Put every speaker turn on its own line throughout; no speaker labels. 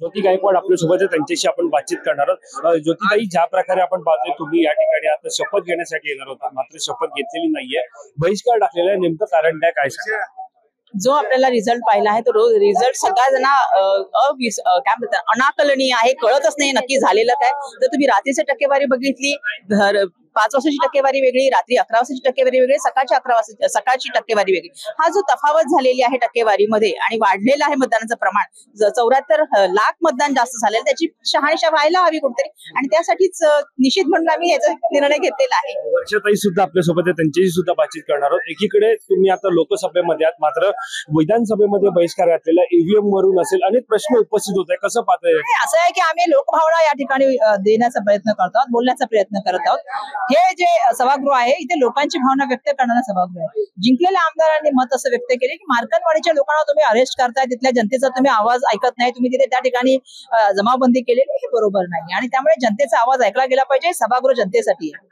ज्योती गायकवाड आपल्यासोबत आहे, त्यांच्याशी आपण बातचीत करणार आहोत। ज्योतिताई, ज्या प्रकारे आपण पाहतोय तुम्ही या ठिकाणी आता शपथ घेण्यासाठी येणार होता, मात्र शपथ घेतलेली नाहीये, बहिष्कार टाकलेला आहे, नेमकं कारण काय सांगा?
जो आपल्याला रिझल्ट पाहिला आहे तो रिझल्ट सगळ्या जण काय म्हणतात अनाकलनीय आहे, कळतच नाही नक्की झालेलं काय। तर तुम्ही रात्रीची टक्केवारी बघितली, 5 वाजताची टक्केवारी वेगळी, रात्री 11 वाजताची टक्केवारी वेगळी, सकाळची टक्केवारी वेगळी। हा जो तफावत झालेली आहे टक्केवारीमध्ये आणि वाढलेलं आहे मतदानाचं प्रमाण, 74 लाख मतदान जास्त झालेलं, त्याची शहानिशा व्हायला हवी कुठेतरी आणि त्यासाठीच निश्चित म्हणून आम्ही याचा निर्णय घेतलेला आहे।
वर्षाताई सुद्धा आपल्यासोबत आहे, त्यांच्याशी सुद्धा बातचीत करणार आहोत। एकीकडे तुम्ही आता लोकसभेमध्ये आहात, मात्र विधानसभेमध्ये बहिष्कार घातलेला ईव्हीएम वरून असेल, अनेक प्रश्न उपस्थित होत आहे, कसं पाहताय?
असं आहे की आम्ही लोकभावना या ठिकाणी देण्याचा प्रयत्न करत आहोत, बोलण्याचा प्रयत्न करत आहोत। हे जे सभागृह आहे इथे लोकांची भावना व्यक्त करणारा सभागृह आहे। जिंकलेल्या आमदारांनी मत असं व्यक्त केले की मार्कनवाडीच्या लोकांना तुम्ही अरेस्ट करताय, तिथल्या जनतेचा तुम्ही आवाज ऐकत नाही, तुम्ही तिथे त्या ठिकाणी जमावबंदी केलेली हे बरोबर नाही आणि त्यामुळे जनतेचा आवाज ऐकला गेला पाहिजे। सभागृह जनतेसाठी आहे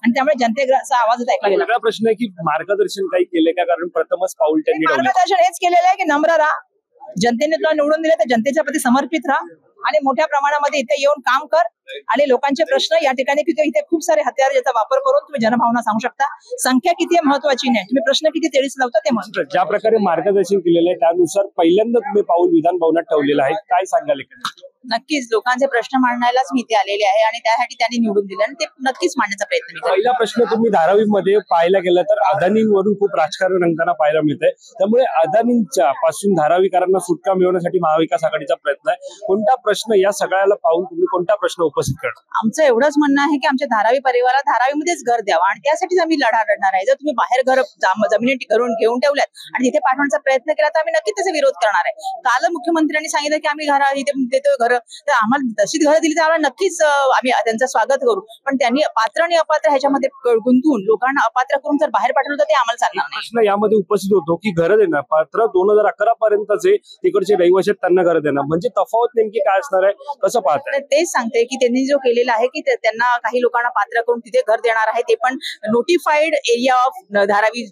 आणि त्यामुळे जनतेचा आवाज ऐकला गेला।
वेगळा प्रश्न आहे की मार्गदर्शन काही केले का? कारण प्रथमच पाऊल त्यांनी
मार्गदर्शन हेच केलेलं आहे की नम्र राहा, जनतेने तुला निवडून दिले तर जनतेच्या प्रती समर्पित राहा आणि मोठ्या प्रमाणामध्ये इथे येऊन काम कर आणि लोकांचे प्रश्न या ठिकाणी इथे खूप सारे हत्यार ज्याचा वापर करून तुम्ही जनभावना सांगू शकता। संख्या किती महत्वाची नाही, तुम्ही प्रश्न किती तेढीस लावता ते महत्वाचं।
ज्या प्रकारे मार्गदर्शन केलेलं आहे त्यानुसार पहिल्यांदा तुम्ही पाऊल विधान भवनात ठेवलेलं आहे, काय सांगाल?
नक्कीच लोकांचे प्रश्न मांडण्यालाच मी इथे आलेले आहे आणि त्यासाठी त्यांनी निवडून दिले आणि ते नक्कीच मांडण्याचा प्रयत्न मी करेन।
पहिला प्रश्न तुम्ही धारावीमध्ये पाहायला गेला तर अदानींवरून खूप राजकारण रंगताना पाहायला मिळतंय, त्यामुळे अदानींच्या पासून धारावीकरांना सुटका मिळवण्यासाठी महाविकास आघाडीचा प्रयत्न आहे। कोणता प्रश्न या सगळ्याला पाहून तुम्ही कोणता प्रश्न उपस्थित करता?
आमचं एवढंच म्हणणं आहे की आमच्या धारावी परिवाराला धारावीमध्येच घर द्यावा आणि त्यासाठीच आम्ही लढा लढणार आहे। जर तुम्ही बाहेर घर जमिनी करून घेऊन ठेवल्यात आणि तिथे पाठवण्याचा प्रयत्न केला तर आम्ही नक्कीच त्याचा विरोध करणार आहे। काल मुख्यमंत्र्यांनी सांगितलं की आम्ही इथे देतोय घर, तर आम्हाला तशीच घरं दिली तर आम्हाला नक्कीच आम्ही त्यांचं स्वागत करू, पण त्यांनी पात्र आणि अपात्र ह्याच्यामध्ये गुंतवून लोकांना अपात्र करून जर बाहेर पाठवलं तर ते आम्हाला चालणार नाही।
प्रश्न यामध्ये उपस्थित होतो की घरं देणार पात्र 2011 पर्यंतचे तिकडचे रहिवासी त्यांना घरं देणार, म्हणजे तफावत नेमकी काय असणार आहे, कसं पाहताय?
तेच सांगते की त्यांनी जो केलेला आहे की त्यांना काही लोकांना पात्र करून तिथे घर देणार आहे, ते पण नोटिफाईड एरिया ऑफ धारावी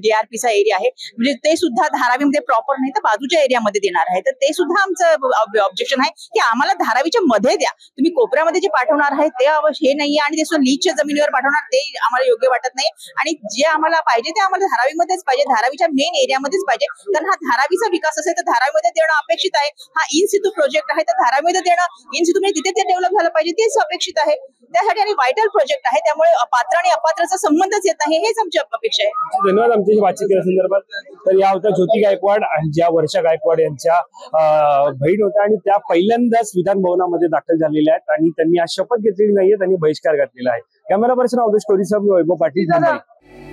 DRPचा एरिया आहे, म्हणजे ते सुद्धा धारावीमध्ये प्रॉपर नाही तर बाजूच्या एरियामध्ये देणार आहे। तर ते सुद्धा आमचं ऑब्जेक्शन आहे की आम्हाला धारावीच्या मध्ये द्या, तुम्ही कोपऱ्यामध्ये जे पाठवणार आहे ते हे नाहीये आणि ते सुद्धा लीजच्या जमिनीवर पाठवणार ते आम्हाला योग्य वाटत नाही आणि जे आम्हाला पाहिजे ते आम्हाला धारावीमध्येच पाहिजे, धारावीच्या मेन एरियामध्येच पाहिजे। कारण हा धारावीचा विकास असेल तर धारावीमध्ये देणं अपेक्षित आहे। हा इन सितू प्रोजेक्ट आहे तर धारावीमध्ये देणं इन सितू म्हणजे तिथे ते डेव्हलप झालं पाहिजे, तेच अपेक्षित आहे। त्यासाठी आणि व्हायटल प्रोजेक्ट आहे, त्यामुळे पात्र आणि अपात्राचा संबंधच येत नाही, हेच आमची अपेक्षा आहे।
धन्यवाद आमच्याशी बातचीत केल्यासंदर्भात। तर या होत्या ज्योती गायकवाड आणि ज्या वर्षा गायकवाड यांच्या बहीण होत्या आणि त्या पहिल्यांदाच विधान भवनामध्ये दाखल झालेल्या आहेत आणि त्यांनी आज शपथ घेतलेली नाहीये, त्यांनी बहिष्कार घातलेला आहे। कॅमेरा पर्सन अवधेश कोरीसह मी वैभव पाटील, मुंबई।